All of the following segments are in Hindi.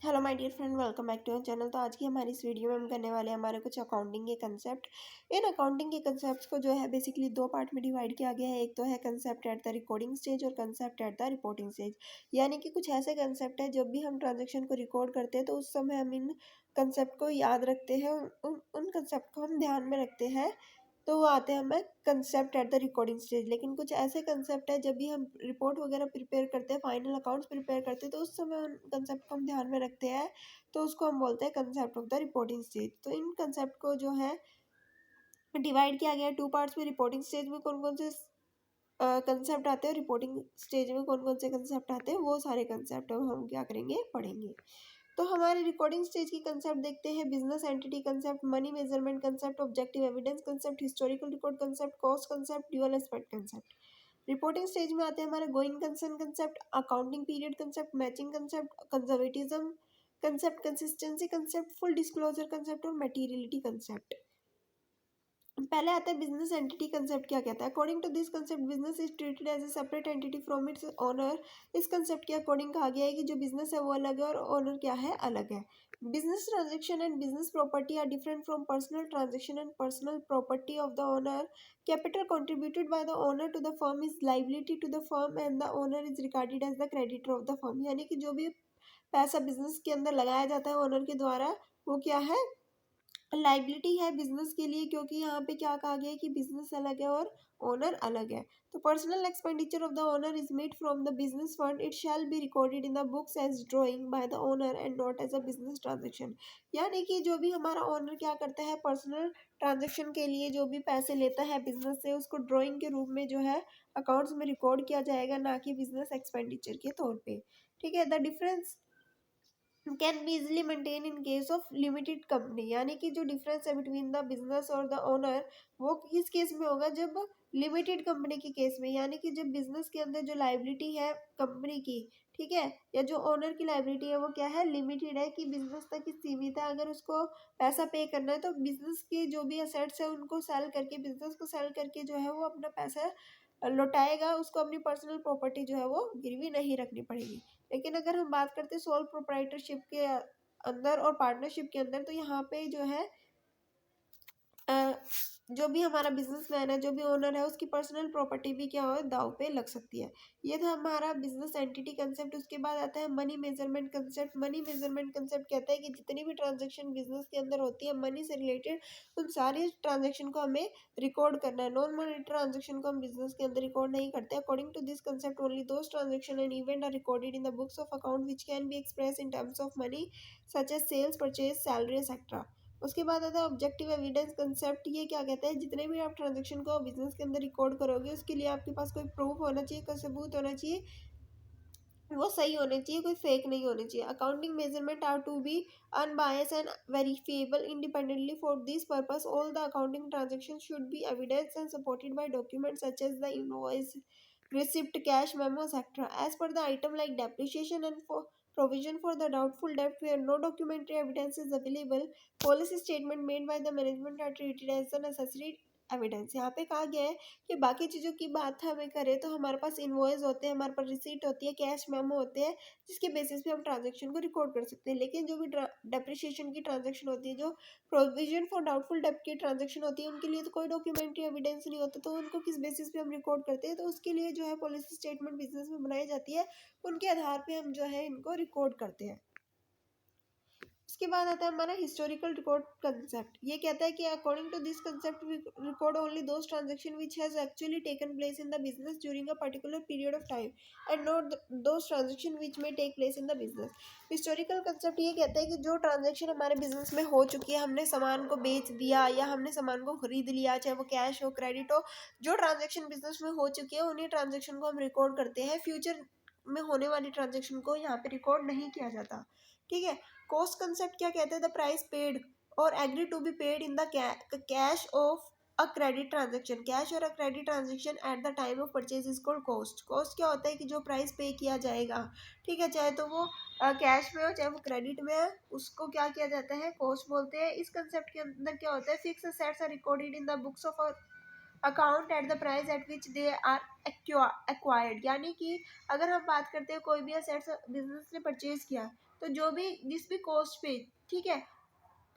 Hello my dear friend, welcome back to our channel. तो आज की हमारी इस वीडियो में हम करने वाले हैं हमारे कुछ अकाउंटिंग के कंसेप्ट। इन अकाउंटिंग के कंसेप्ट्स को जो है बेसिकली दो पार्ट में डिवाइड किया गया है। एक तो है concept at the recording stage और concept at the reporting stage. यानी कि कुछ ऐसे कंसेप्ट है जब भी हम ट्रांजेक्शन को रिकॉर्ड करते हैं तो उस समय हम इन कंसेप्ट को याद रखते हैं, उन कंसेप्ट को हम ध्यान में रखते हैं, तो वो आते हैं हमें concept at the recording stage. लेकिन कुछ ऐसे कंसेप्ट है जब भी हम रिपोर्ट वगैरह प्रिपेयर करते हैं, फाइनल अकाउंट्स प्रिपेयर करते हैं, तो उस समय उन कंसेप्ट को हम ध्यान में रखते हैं, तो उसको हम बोलते हैं concept of the reporting stage. तो इन कंसेप्ट को जो है डिवाइड किया गया है टू पार्ट्स में। रिपोर्टिंग स्टेज में कौन कौन से कंसेप्ट आते हैं, रिपोर्टिंग स्टेज में कौन कौन से कंसेप्ट आते हैं, वो सारे कंसेप्ट हम क्या करेंगे, पढ़ेंगे। तो हमारे रिकॉर्डिंग स्टेज की कंसेप्ट देखते हैं। Business entity concept, money measurement concept, objective evidence concept, historical record concept, cost concept, dual aspect concept. Reporting stage में आते हैं हमारे going concern concept, accounting period concept, matching concept, conservatism concept, consistency concept, full disclosure concept और मटेरियलिटी कंसेप्ट। पहले आता है बिजनेस एंटिटी कंसेप्ट। क्या कहता है? According to this concept business is treated as a separate entity from its owner. इस कंसेप्ट के अकॉर्डिंग कहा गया है कि जो बिजनेस है वो अलग है और ओनर क्या है, अलग है। Business transaction and business property are different from personal transaction and personal property of the owner. Capital contributed by the owner to the firm is liability to the firm and the owner is regarded as the creditor of the firm. यानी कि जो भी पैसा बिजनेस के अंदर लगाया जाता है ओनर के द्वारा, वो क्या है, लाइबिलिटी है बिजनेस के लिए, क्योंकि यहाँ पे क्या कहा गया है कि बिजनेस अलग है और ओनर अलग है। तो personal expenditure of the owner is made from the business fund, it shall be recorded in the books as drawing by the owner and not as a business transaction. यानी कि जो भी हमारा ओनर क्या करता है, पर्सनल ट्रांजेक्शन के लिए जो भी पैसे लेता है बिजनेस से, उसको ड्राइंग के रूप में जो है अकाउंट्स में रिकॉर्ड किया जाएगा, ना कि बिजनेस एक्सपेंडिचर के तौर पे। ठीक है। The difference can be easily maintain in case of limited company. यानी कि जो डिफरेंस है बिटवीन द बिजनेस और द ओनर, वो किस केस में होगा, जब लिमिटेड कंपनी के केस में। यानी कि जब बिजनेस के अंदर जो लाइबिलिटी है कंपनी की, ठीक है, या जो ओनर की लाइबिलिटी है, वो क्या है, लिमिटेड है, कि बिजनेस तक ही सीमित है। अगर उसको पैसा पे करना है तो बिजनेस के जो भी असेट्स है उनको सेल करके, बिजनेस को सेल करके जो है वो अपना पैसा लौटाएगा। उसको अपनी पर्सनल प्रॉपर्टी जो है वो गिरवी नहीं रखनी पड़ेगी। लेकिन अगर हम बात करते हैं सोल प्रोप्राइटरशिप के अंदर और पार्टनरशिप के अंदर, तो यहाँ पे जो है अ, जो भी हमारा बिजनेसमैन है, जो भी ओनर है, उसकी पर्सनल प्रॉपर्टी भी क्या हो, दाव पे लग सकती है। ये था हमारा बिजनेस एंटिटी कंसेप्ट। उसके बाद आता है money measurement concept. Money measurement concept कहता है कि जितनी भी ट्रांजैक्शन बिजनेस के अंदर होती है मनी से रिलेटेड, उन सारी ट्रांजैक्शन को हमें रिकॉर्ड करना है। नॉन मनी ट्रांजैक्शन को हम बिजनेस के अंदर रिकॉर्ड नहीं करते। According to this concept only those transaction and event are recorded in the books of account which can be express in terms of money such as sales, purchase, salary etcetera. उसके बाद आता है ऑब्जेक्टिव एविडेंस कंसेप्ट। ये क्या कहता है, जितने भी आप ट्रांजैक्शन को बिजनेस के अंदर रिकॉर्ड करोगे, उसके लिए आपके पास कोई प्रूफ होना चाहिए, कोई सबूत होना चाहिए, वो सही होने चाहिए, कोई फेक नहीं होने चाहिए। Accounting measurement are to be unbiased and verifiable independently. For this purpose all the accounting transaction should be evidence and supported by document such as the invoice, receipt, cash memo, etc. As per the item like depreciation and for provision for the doubtful debt where no documentary evidence is available, policy statement made by the management are treated as the necessary evidence. यहाँ पे कहा गया है कि बाकी चीज़ों की बात हमें करें तो हमारे पास इनवॉइस होते हैं, हमारे पास रिसीट होती है, कैश मेमो होते हैं, जिसके बेसिस पे हम ट्रांजेक्शन को रिकॉर्ड कर सकते हैं। लेकिन जो भी डेप्रिसिएशन की ट्रांजेक्शन होती है, जो प्रोविजन फॉर डाउटफुल डेब्ट की ट्रांजैक्शन होती है, उनके लिए तो कोई डॉक्यूमेंट्री एविडेंस नहीं होता, तो उनको किस बेसिस पे हम रिकॉर्ड करते हैं, तो उसके लिए जो है पॉलिसी स्टेटमेंट बिजनेस में बनाई जाती है, उनके आधार पे हम जो है इनको रिकॉर्ड करते हैं। उसके बाद आता है हमारा हिस्टोरिकल रिकॉर्ड कंसेप्ट। ये कहता है कि according to this concept we record only those transaction which has actually taken place in the business during a particular period of time and not those transaction which may take place in the business. Historical concept ये कहता है कि जो ट्रांजैक्शन हमारे बिजनेस में हो चुकी है, हमने सामान को बेच दिया या हमने सामान को खरीद लिया, चाहे वो कैश हो, क्रेडिट हो, जो ट्रांजैक्शन बिजनेस में हो चुकी है उन्हीं ट्रांजैक्शन को हम रिकॉर्ड करते हैं। फ्यूचर में होने वाली ट्रांजैक्शन को यहाँ पे रिकॉर्ड नहीं किया जाता। ठीक है। कॉस्ट कंसेप्ट क्या कहते हैं, द प्राइस पेड और agree to be paid in the cash of a credit transaction. Cash और a credit transaction at the time of purchase is called cost. Cost क्या होता है कि जो प्राइस पे किया जाएगा, ठीक है, चाहे तो वो कैश में हो चाहे वो क्रेडिट में है, उसको क्या किया जाता है, कॉस्ट बोलते हैं। इस कंसेप्ट के अंदर क्या होता है, fixed assets are recorded in the books of account at the price at which they are acquired, यानी कि अगर हम बात करते हैं कोई भी असेट्स बिजनेस ने परचेज किया, तो जो भी जिस भी कॉस्ट पे, ठीक है,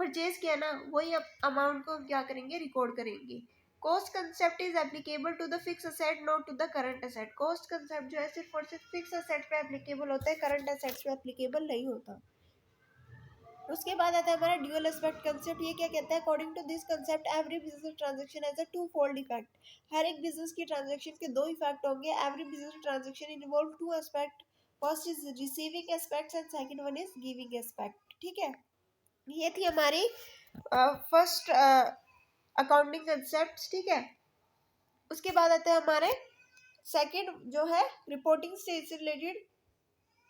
परचेज किया ना, वही अमाउंट को हम क्या करेंगे, रिकॉर्ड करेंगे। Cost concept is applicable to the fixed asset, not to the current asset. Cost concept जो है सिर्फ और सिर्फ फिक्स असेट पे एप्लीकेबल होता है, करंट असेट्स पे एप्लीकेबल नहीं होता। उसके बाद आता है हमारा ड्यूअल एस्पेक्ट कंसेप्ट। ये क्या कहता है, according to this concept every business transaction has a two fold effect. हर एक बिजनेस की ट्रांजैक्शन के दो इफेक्ट होंगे। Every business transaction involve two aspect, first is receiving aspect and second one is giving aspect, ठीक है। ये थी हमारी फर्स्ट अकाउंटिंग कंसेप्ट, ठीक है। उसके बाद आते हैं हमारे सेकंड जो है रिपोर्टिंग स्टेज से रिलेटेड,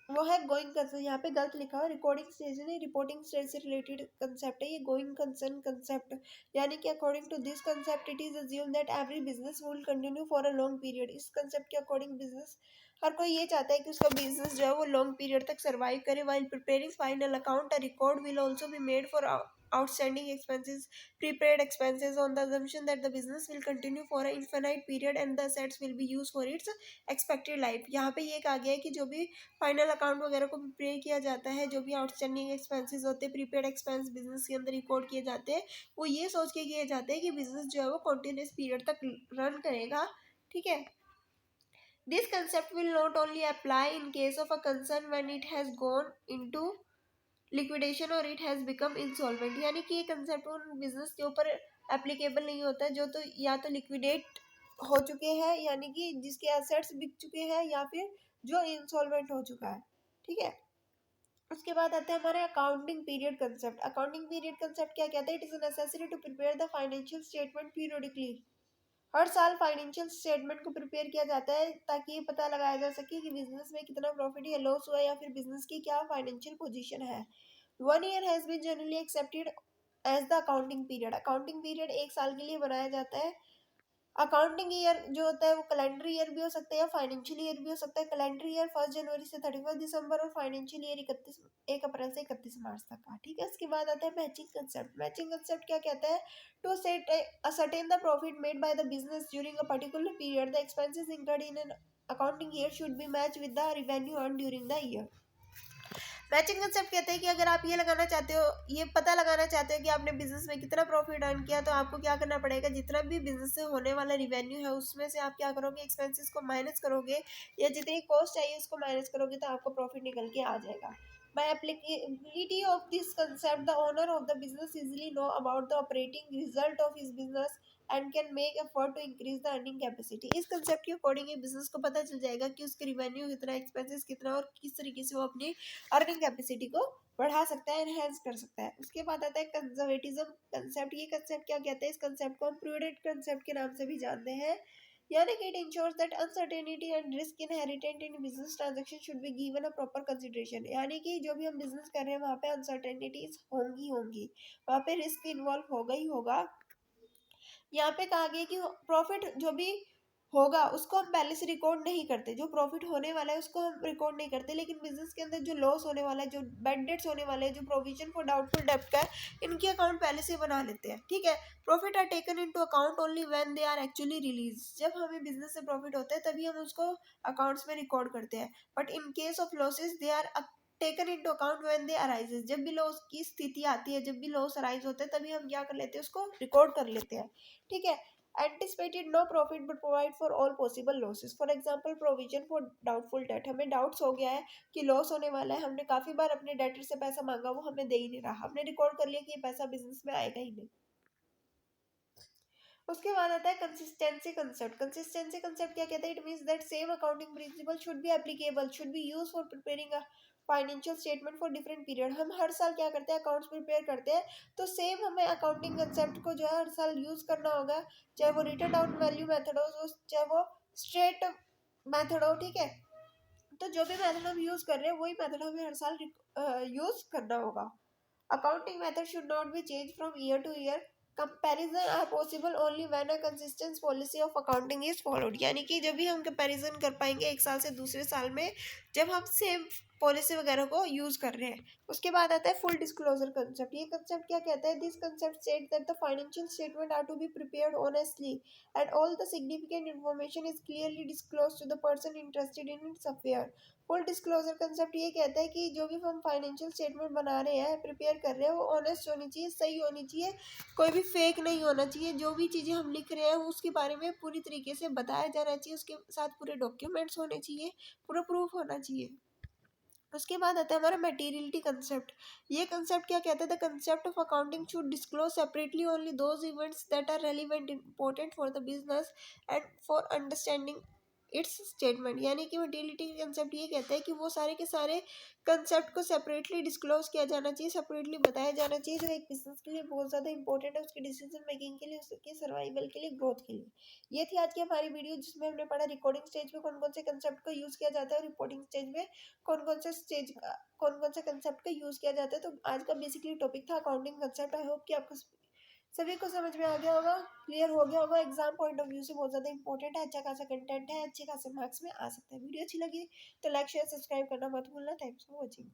वो है गोइंग कंसर्न। यहाँ पे गलत लिखा हुआ, रिकॉर्डिंग स्टेज नहीं, रिपोर्टिंग स्टेज से रिलेटेड कंसेप्ट है ये गोइंग कंसर्न कंसेप्ट। यानी कि according to this concept it is assumed that every business will continue for a long period. इस कंसेप्ट के अकॉर्डिंग बिजनेस, हर कोई ये चाहता है कि उसका बिजनेस जो है वो लॉन्ग पीरियड तक सर्वाइव करे। While preparing final account a record will also be made for outstanding expenses, prepaid expenses on the assumption that the business will continue for an infinite period and the assets will be used for its expected life। यहाँ पे ये कहा गया है कि जो भी फाइनल अकाउंट वगैरह को प्रिपेयर किया जाता है, जो भी आउटस्टैंडिंग एक्सपेंसेस होते हैं, प्रीपेड एक्सपेंस बिजनेस के अंदर रिकॉर्ड किए जाते हैं, वो ये सोच के किए जाते हैं कि बिजनेस जो है वो कॉन्टिन्यूस पीरियड तक रन करेगा, ठीक है। This concept will not only apply in case of a concern when it has gone into liquidation और इट हैज बिकम इंसॉल्वेंट। यानी कि ये कंसेप्ट उन बिजनेस के ऊपर एप्लीकेबल नहीं होता है जो तो या तो लिक्विडेट हो चुके हैं, यानी कि जिसके एसेट्स बिक चुके हैं, या फिर जो इंसॉल्वेंट हो चुका है, ठीक है। उसके बाद आते हैं हमारे accounting period concept. Accounting period concept क्या कहता है, it is necessary to prepare the financial statement periodically. हर साल फाइनेंशियल स्टेटमेंट को प्रिपेयर किया जाता है ताकि ये पता लगाया जा सके कि बिजनेस में कितना प्रॉफिट या लॉस हुआ है, या फिर बिजनेस की क्या फाइनेंशियल पोजीशन है। 1 year has been generally accepted as the accounting period. Accounting period एक साल के लिए बनाया जाता है। अकाउंटिंग ईयर जो होता है वो कैलेंडर ईयर भी हो सकता है या फाइनेंशियल ईयर भी हो सकता है। कैलेंडर ईयर 1 जनवरी से 31 दिसंबर, और फाइनेंशियल ईयर 1 अप्रैल से 31 मार्च तक का, ठीक है। इसके बाद आता है मैचिंग कंसेप्ट। मैचिंग कंसेप्ट क्या कहता है, to set ascertain the profit made by the business during a particular period the expenses incurred in an accounting year should be match with the revenue earn during the year. Matching concept कहते हैं कि अगर आप ये लगाना चाहते हो, ये पता लगाना चाहते हो कि आपने बिजनेस में कितना प्रॉफिट अर्न किया, तो आपको क्या करना पड़ेगा, जितना भी बिजनेस से होने वाला रिवेन्यू है उसमें से आप क्या करोगे, एक्सपेंसेस को माइनस करोगे, या जितनी कॉस्ट चाहिए उसको माइनस करोगे, तो आपको प्रॉफिट निकल के आ जाएगा। By applicability of this concept, the owner of the business easily know about the operating result of his business and can make effort to increase the earning capacity। इस कंसेप्ट के अकॉर्डिंग बिजनेस को पता चल जाएगा कि उसके रिवेन्यू कितना, एक्सपेंसेस कितना, और किस तरीके से वो अपनी अर्निंग कैपेसिटी को बढ़ा सकता है, एनहेंस कर सकता है। उसके बाद आता है कंजर्वेटिज्म कंसेप्ट। ये कंसेप्ट क्या कहता है, इस कंसेप्ट को हम प्रूडेंट कंसेप्ट के नाम से भी जानते हैं। यानी कि it ensures that uncertainty and risk inherent in business transaction should be given a proper consideration. यानी कि जो भी हम बिजनेस कर रहे हैं वहाँ पे अनसर्टेनिटीज होंगी, वहाँ पे रिस्क इन्वॉल्व होगा ही होगा। यहाँ पे कहा गया कि प्रॉफिट जो भी होगा उसको हम पहले से रिकॉर्ड नहीं करते, जो प्रॉफिट होने वाला है उसको हम रिकॉर्ड नहीं करते, लेकिन बिजनेस के अंदर जो लॉस होने वाला है, जो बैड डेट्स होने वाले हैं, जो प्रोविजन फॉर डाउटफुल डेब्ट का है, इनकी अकाउंट पहले से बना लेते हैं, ठीक है। Profit are taken into account only when they are actually realised. जब हमें बिजनेस से प्रॉफिट होता है तभी हम उसको अकाउंट्स में रिकॉर्ड करते हैं, but in case of losses they are taken into account when they arises. जब भी लॉस की स्थिति आती है, जब भी लॉस अराइज होता है, तभी हम क्या कर लेते हैं, उसको रिकॉर्ड कर लेते हैं, ठीक है। anticipated no profit but provide for all possible losses। For example provision for doubtful debt. हमें डाउट्स हो गया है कि लॉस होने वाला है, हमने काफी बार अपने डेटर से पैसा मांगा, वो हमें दे ही नहीं रहा, हमने रिकॉर्ड कर लिया कि ये पैसा बिजनेस में आएगा ही नहीं। उसके बाद आता है कंसिस्टेंसी कंसेप्ट। कंसिस्टेंसी कंसेप्ट क्या कहता है, it means that same accounting principle should be applicable, should be used for preparing a financial statement for different period. हम हर साल क्या करते हैं, अकाउंट्स प्रिपेयर करते हैं, तो सेम हमें अकाउंटिंग कंसेप्ट को जो है हर साल यूज करना होगा, चाहे वो रिटर्न डाउन वैल्यू मेथड हो, चाहे वो स्ट्रेट मेथड हो, ठीक है। तो जो भी मेथड हम यूज कर रहे हैं वही मेथड हमें हर साल यूज करना होगा। Accounting method should not be changed from year to year. Comparison are possible only when a consistent policy of accounting is followed। यानी कि जब भी हम कंपैरिजन कर पाएंगे एक साल से दूसरे साल में, जब हम सेम पॉलिसी वगैरह को यूज़ कर रहे हैं। उसके बाद आता है फुल डिस्क्लोजर कंसेप्ट। ये कंसेप्ट क्या कहता है? This concept set that the financial statement are to be prepared honestly and all the significant information is clearly disclose to the person interested in its affair. Full disclosure concept ये कहता है कि जो भी हम फाइनेंशियल स्टेटमेंट बना रहे हैं, प्रिपेयर कर रहे हैं, वो ऑनेस्ट होनी चाहिए, सही होनी चाहिए, कोई भी फेक नहीं होना चाहिए। जो भी चीज़ें हम लिख रहे हैं उसके बारे में पूरी तरीके से बताया जाना चाहिए, उसके साथ पूरे डॉक्यूमेंट्स होने चाहिए, पूरा प्रूफ होना चाहिए। उसके बाद आता है हमारा मटेरियलिटी कंसेप्ट। ये कंसेप्ट क्या कहता है? The concept of accounting should disclose separately only those events that are relevant important for the business and for understanding its statement. यानी कि मटेरियलिटी कंसेप्ट ये कहता है कि वो सारे के सारे कंसेप्ट को सेपरेटली डिस्क्लोज किया जाना चाहिए, सेपरेटली बताया जाना चाहिए, जो एक बिजनेस के लिए बहुत ज़्यादा इंपॉर्टेंट है, उसके डिसीजन मेकिंग के लिए, उसके सर्वाइवल के लिए, ग्रोथ के लिए। ये थी आज की हमारी वीडियो, जिसमें हमने पढ़ा रिकॉर्डिंग स्टेज में कौन कौन से कंसेप्ट को यूज़ किया जाता है और रिपोर्टिंग स्टेज में कौन कौन से कंसेप्ट का यूज़ किया जाता है। तो आज का बेसिकली टॉपिक था अकाउंटिंग कंसेप्ट। आई होप कि आपको सभी को समझ में आ गया होगा, क्लियर हो गया होगा। एग्जाम पॉइंट ऑफ व्यू से बहुत ज़्यादा इंपॉर्टेंट है, अच्छा खासा कंटेंट है, अच्छे खासे मार्क्स में आ सकता है। वीडियो अच्छी लगी तो लाइक शेयर सब्सक्राइब करना मत भूलना। Thanks for watching.